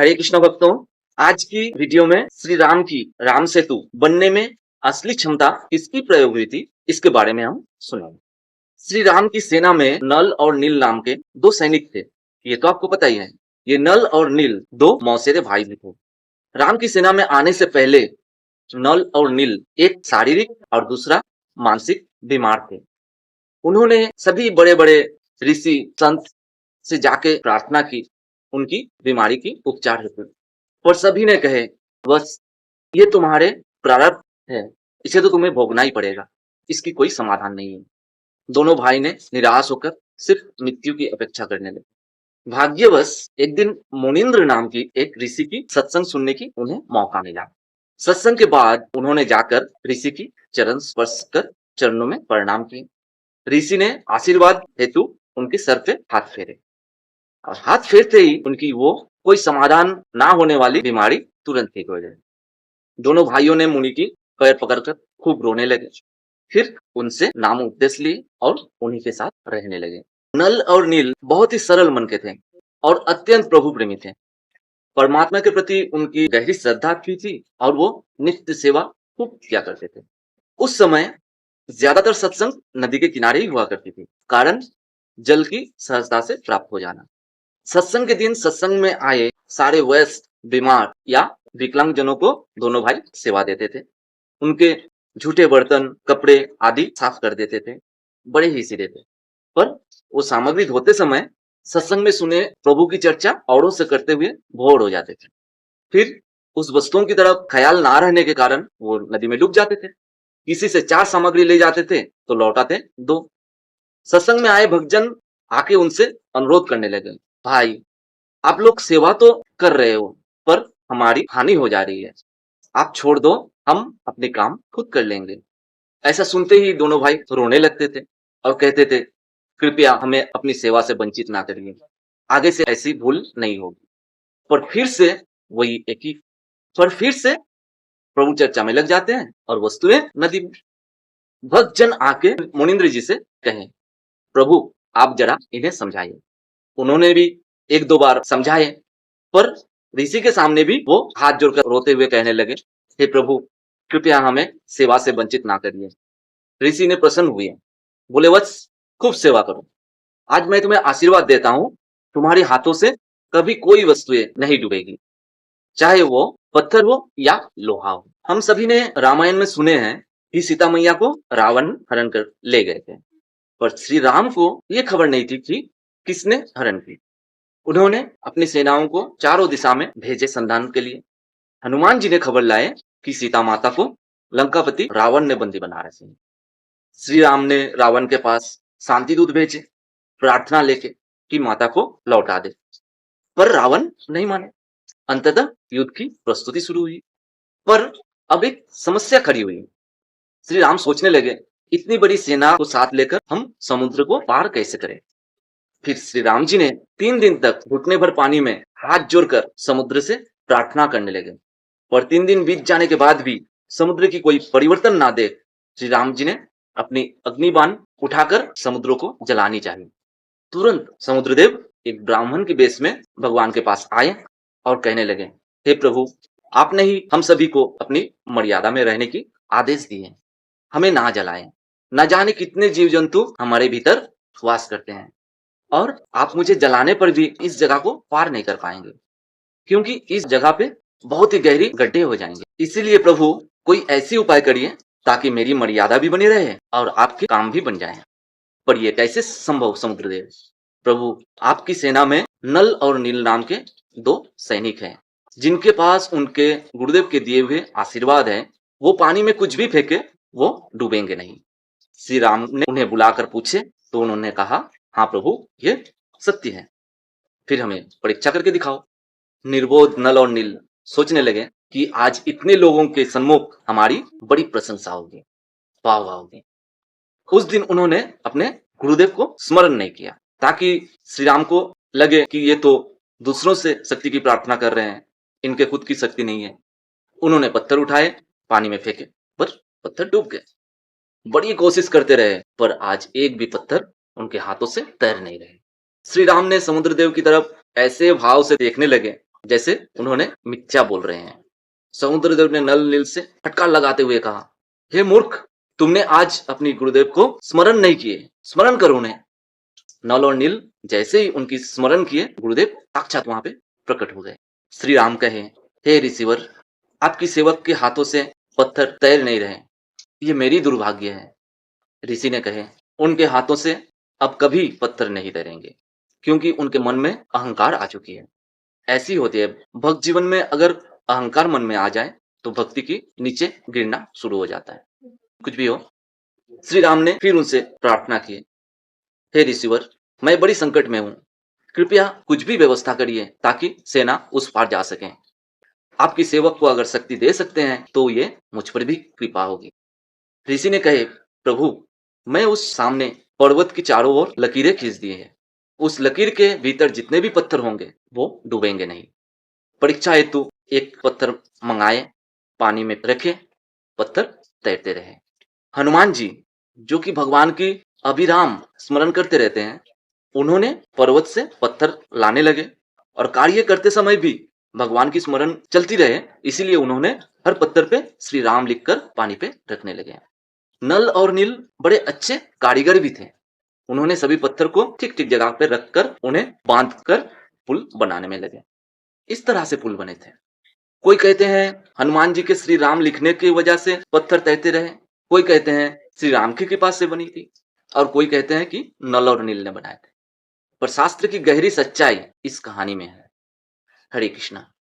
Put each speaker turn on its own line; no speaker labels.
हरे कृष्ण भक्तों, आज की वीडियो में श्री राम की राम सेतु बनने में असली क्षमता किसकी प्रयोग हुई थी, इसके बारे में हम सुनेंगे। श्री राम की सेना में नल और नील नाम के दो सैनिक थे। ये तो आपको पता ही है। ये नल और नील दो मौसेरे भाई भी थे। राम की सेना में आने से पहले नल और नील एक शारीरिक और दूसरा मानसिक बीमार थे। उन्होंने सभी बड़े-बड़े ऋषि संत से जाके प्रार्थना की उनकी बीमारी की उपचार हेतु। पर सभी ने कहे, बस ये तुम्हारे प्रारब्ध है, इसे तो तुम्हें भोगना ही पड़ेगा, इसकी कोई समाधान नहीं है। दोनों भाई ने निराश होकर सिर्फ मृत्यु की अपेक्षा करने लगे। भाग्यवश एक दिन मुनिंद्र नाम की एक ऋषि की सत्संग सुनने की उन्हें मौका मिला। सत्संग के बाद उन्होंने जाकर ऋषि की चरण स्पर्श कर चरणों में प्रणाम किए। ऋषि ने आशीर्वाद हेतु उनके सर पे हाथ फेरे और हाथ फेरते ही उनकी वो कोई समाधान ना होने वाली बीमारी तुरंत ठीक हो गई। दोनों भाइयों ने मुनि की पैर पकड़कर खूब रोने लगे। फिर उनसे नाम उपदेश लिए और उन्हीं के साथ रहने लगे। नल और नील बहुत ही सरल मन के थे और अत्यंत प्रभु प्रेमी थे। परमात्मा के प्रति उनकी गहरी श्रद्धा भी थी और वो नित्य सेवा खूब किया करते थे। उस समय ज्यादातर सत्संग नदी के किनारे ही हुआ करती थी, कारण जल की सहजता से प्राप्त हो जाना। सत्संग के दिन सत्संग में आए सारे वयस्क, बीमार या विकलांग जनों को दोनों भाई सेवा देते थे। उनके झूठे बर्तन, कपड़े आदि साफ कर देते थे। बड़े ही सीधे थे। पर वो सामग्री धोते समय सत्संग में सुने प्रभु की चर्चा औरों से करते हुए बोर हो जाते थे। फिर उस वस्तुओं की तरफ ख्याल ना रहने के कारण वो नदी में डूब जाते थे। किसी से 4 सामग्री ले जाते थे तो लौटाते 2। सत्संग में आए भक्तजन आके उनसे अनुरोध करने लगे, भाई आप लोग सेवा तो कर रहे हो, पर हमारी हानि हो जा रही है। आप छोड़ दो, हम अपने काम खुद कर लेंगे। ऐसा सुनते ही दोनों भाई रोने लगते थे और कहते थे, कृपया हमें अपनी सेवा से वंचित ना करिए। आगे से ऐसी भूल नहीं होगी। पर फिर से वही एक ही पर फिर से प्रभु चर्चा में लग जाते हैं और वस्तुएं नदी में। भक्तजन आके मुनिंद्र जी से कहें, प्रभु आप जरा इन्हें समझाइए। उन्होंने भी 1-2 बार समझाए, पर ऋषि के सामने भी वो हाथ जोड़कर रोते हुए कहने लगे, हे प्रभु कृपया हमें सेवा से वंचित ना करिए। ऋषि ने प्रसन्न हुए, बोले वत्स खूब सेवा करो। आज मैं तुम्हें आशीर्वाद देता हूँ, तुम्हारे हाथों से कभी कोई वस्तुएं नहीं डूबेगी, चाहे वो पत्थर हो या लोहा हो। हम सभी ने रामायण में सुने हैं कि सीता मैया को रावण हरण कर ले गए थे, पर श्री राम को ये खबर नहीं थी कि किसने हरण की। उन्होंने अपनी सेनाओं को चारों दिशा में भेजे संधान के लिए। हनुमान जी ने खबर लाए कि सीता माता को लंकापति रावण ने बंदी बना रखे हैं। श्री राम ने रावण के पास शांति दूत भेजे, प्रार्थना लेके कि माता को लौटा दे, पर रावण नहीं माने। अंततः युद्ध की प्रस्तुति शुरू हुई, पर अब एक समस्या खड़ी हुई। श्री राम सोचने लगे, इतनी बड़ी सेना को साथ लेकर हम समुद्र को पार कैसे करें। फिर श्री राम जी ने 3 दिन तक घुटने भर पानी में हाथ जोड़कर समुद्र से प्रार्थना करने लगे। और 3 दिन बीत जाने के बाद भी समुद्र की कोई परिवर्तन ना देख श्री राम जी ने अपनी अग्निबाण उठाकर समुद्र को जलानी चाहिए। तुरंत समुद्रदेव एक ब्राह्मण के वेश में भगवान के पास आए और कहने लगे, हे प्रभु आपने ही हम सभी को अपनी मर्यादा में रहने की आदेश दिए हैं, हमें ना जलाएं। न जाने कितने जीव जंतु हमारे भीतर वास करते हैं और आप मुझे जलाने पर भी इस जगह को पार नहीं कर पाएंगे, क्योंकि इस जगह पे बहुत ही गहरी गड्ढे हो जाएंगे। इसीलिए प्रभु कोई ऐसी उपाय करिए ताकि मेरी मर्यादा भी बनी रहे और आपके काम भी बन जाए। पर यह कैसे संभव समुद्रदेव? प्रभु आपकी सेना में नल और नील नाम के 2 सैनिक हैं, जिनके पास उनके गुरुदेव के दिए हुए आशीर्वाद है। वो पानी में कुछ भी फेंके वो डूबेंगे नहीं। श्री राम ने उन्हें बुलाकर पूछे तो उन्होंने कहा, हाँ प्रभु ये सत्य है, फिर हमें परीक्षा करके दिखाओ। निर्बोध नल और नील सोचने लगे कि आज इतने लोगों के सम्मुख हमारी बड़ी प्रशंसा होगी, वाह वाह होगी। उस दिन उन्होंने अपने गुरुदेव को स्मरण नहीं किया, ताकि श्री राम को लगे कि ये तो दूसरों से शक्ति की प्रार्थना कर रहे हैं, इनके खुद की शक्ति नहीं है। उन्होंने पत्थर उठाए, पानी में फेंके, पर पत्थर डूब गए। बड़ी कोशिश करते रहे, पर आज एक भी पत्थर उनके हाथों से तैर नहीं रहे। श्री राम ने समुद्रदेव की तरफ ऐसे भाव से देखने लगे जैसे उन्होंने मिथ्या बोल रहे हैं। समुद्रदेव ने नल नील से फटकार लगाते हुए कहा, हे मूर्ख, तुमने आज अपनी गुरुदेव को स्मरण नहीं किए, स्मरण करो उन्हें। नल और नील जैसे ही उनकी स्मरण किए, गुरुदेव साक्षात वहां पे प्रकट हो गए। श्री राम कहे, हे ऋषिवर, आपकी सेवक के हाथों से पत्थर तैर नहीं रहे, ये मेरी दुर्भाग्य है। ऋषि ने कहे, उनके हाथों से अब कभी पत्थर नहीं तैरेंगे, क्योंकि उनके मन में अहंकार आ चुकी है। ऐसी होती है, भक्त जीवन में अगर अहंकार मन में आ जाए तो भक्ति की नीचे गिरना शुरू हो जाता है। कुछ भी हो, श्री राम ने फिर उनसे प्रार्थना की, हे ऋषिवर, मैं बड़ी संकट में हूं, कृपया कुछ भी व्यवस्था करिए ताकि सेना उस पार जा सके। आपकी सेवक को अगर शक्ति दे सकते हैं तो ये मुझ पर भी कृपा होगी। ऋषि ने कहे, प्रभु, मैं उस सामने पर्वत की चारों ओर लकीरें खींच दी है, उस लकीर के भीतर जितने भी पत्थर होंगे वो डूबेंगे नहीं। परीक्षा हेतु एक पत्थर मंगाए, पानी में रखे, पत्थर तैरते रहे। हनुमान जी, जो कि भगवान की अभिराम स्मरण करते रहते हैं, उन्होंने पर्वत से पत्थर लाने लगे और कार्य करते समय भी भगवान की स्मरण चलती रहे, इसीलिए उन्होंने हर पत्थर पे श्री राम लिखकर पानी पे रखने लगे। नल और नील बड़े अच्छे कारीगर भी थे। उन्होंने सभी पत्थर को ठीक ठीक जगह पे रखकर उन्हें बांध कर पुल बनाने में लगे। इस तरह से पुल बने थे। कोई कहते हैं हनुमान जी के श्री राम लिखने की वजह से पत्थर तैरते रहे, कोई कहते हैं श्री राम की कृपा से बनी थी, और कोई कहते हैं कि नल और नील ने बनाए थे। पर शास्त्र की गहरी सच्चाई इस कहानी में है। हरे कृष्णा।